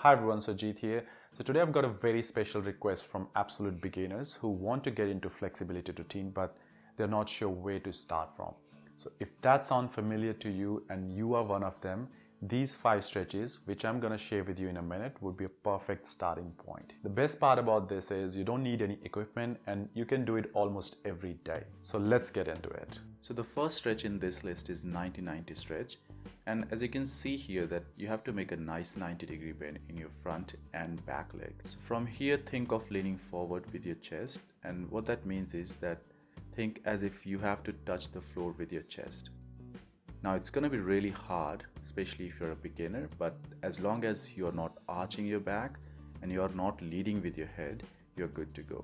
Hi everyone, Surjeet here. So today I've got a very special request from absolute beginners who want to get into flexibility routine but they're not sure where to start from. So if that sounds familiar to you and you are one of them, these 5 stretches, which I'm going to share with you in a minute, would be a perfect starting point. The best part about this is you don't need any equipment and you can do it almost every day. So let's get into it. So the first stretch in this list is 90-90 stretch, and as you can see here that you have to make a nice 90-degree bend in your front and back leg. So from here, think of leaning forward with your chest, and what that means is that think as if you have to touch the floor with your chest. Now it's going to be really hard, especially if you're a beginner, but as long as you're not arching your back and you're not leading with your head, you're good to go.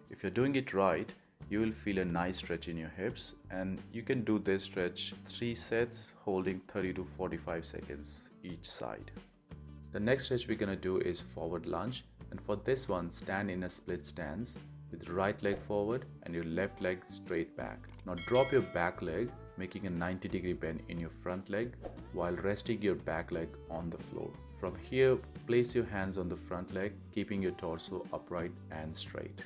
If you're doing it right, you will feel a nice stretch in your hips, and you can do this stretch 3 sets holding 30 to 45 seconds each side. The next stretch we're going to do is forward lunge, and for this one, stand in a split stance with right leg forward and your left leg straight back. Now drop your back leg, making a 90-degree bend in your front leg while resting your back leg on the floor. From here, place your hands on the front leg, keeping your torso upright and straight.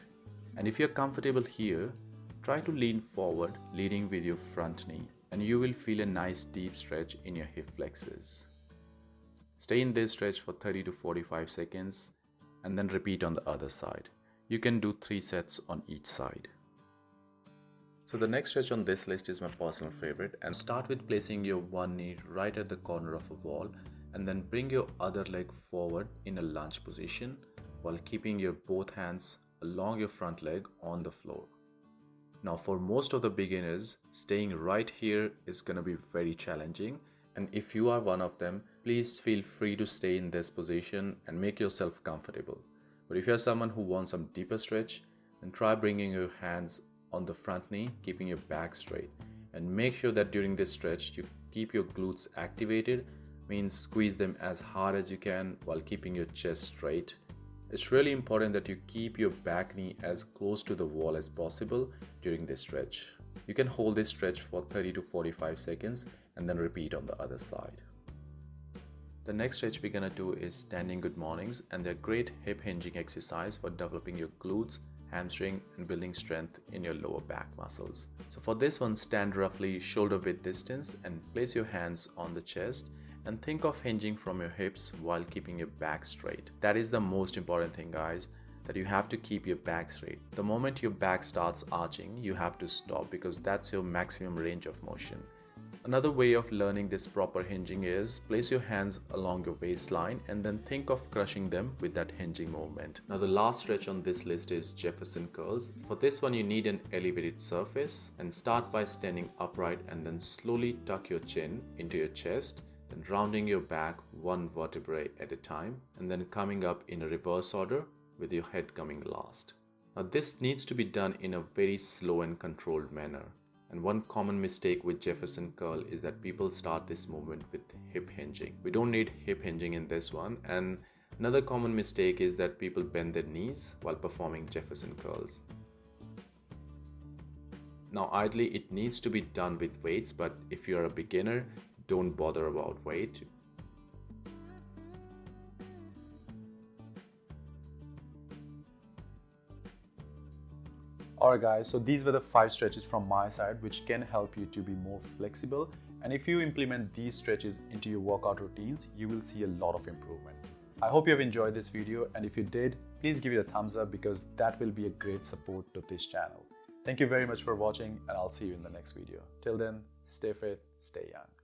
And if you're comfortable here, try to lean forward, leading with your front knee, and you will feel a nice deep stretch in your hip flexors. Stay in this stretch for 30 to 45 seconds and then repeat on the other side. You can do 3 sets on each side. So the next stretch on this list is my personal favorite, and start with placing your one knee right at the corner of a wall and then bring your other leg forward in a lunge position while keeping your both hands along your front leg on the floor. Now for most of the beginners, staying right here is going to be very challenging, and if you are one of them, please feel free to stay in this position and make yourself comfortable. But if you are someone who wants some deeper stretch, then try bringing your hands on the front knee, keeping your back straight, and make sure that during this stretch you keep your glutes activated, means squeeze them as hard as you can while keeping your chest straight. It's really important that you keep your back knee as close to the wall as possible during this stretch. You can hold this stretch for 30 to 45 seconds and then repeat on the other side. The next stretch we're gonna do is standing good mornings, and they're great hip hinging exercise for developing your glutes, hamstring, and building strength in your lower back muscles. So for this one, stand roughly shoulder width distance and place your hands on the chest and think of hinging from your hips while keeping your back straight. That is the most important thing, guys, that you have to keep your back straight. The moment your back starts arching, you have to stop because that's your maximum range of motion. Another way of learning this proper hinging is place your hands along your waistline and then think of crushing them with that hinging movement. Now the last stretch on this list is Jefferson curls. For this one, you need an elevated surface, and start by standing upright and then slowly tuck your chin into your chest, then rounding your back one vertebrae at a time, and then coming up in a reverse order with your head coming last. Now this needs to be done in a very slow and controlled manner. And one common mistake with Jefferson curl is that people start this movement with hip hinging. We don't need hip hinging in this one. And another common mistake is that people bend their knees while performing Jefferson curls. Now ideally it needs to be done with weights, but if you're a beginner, don't bother about weight. Alright guys, so these were the 5 stretches from my side which can help you to be more flexible, and if you implement these stretches into your workout routines, you will see a lot of improvement. I hope you have enjoyed this video, and if you did, please give it a thumbs up because that will be a great support to this channel. Thank you very much for watching, and I'll see you in the next video. Till then, stay fit, stay young.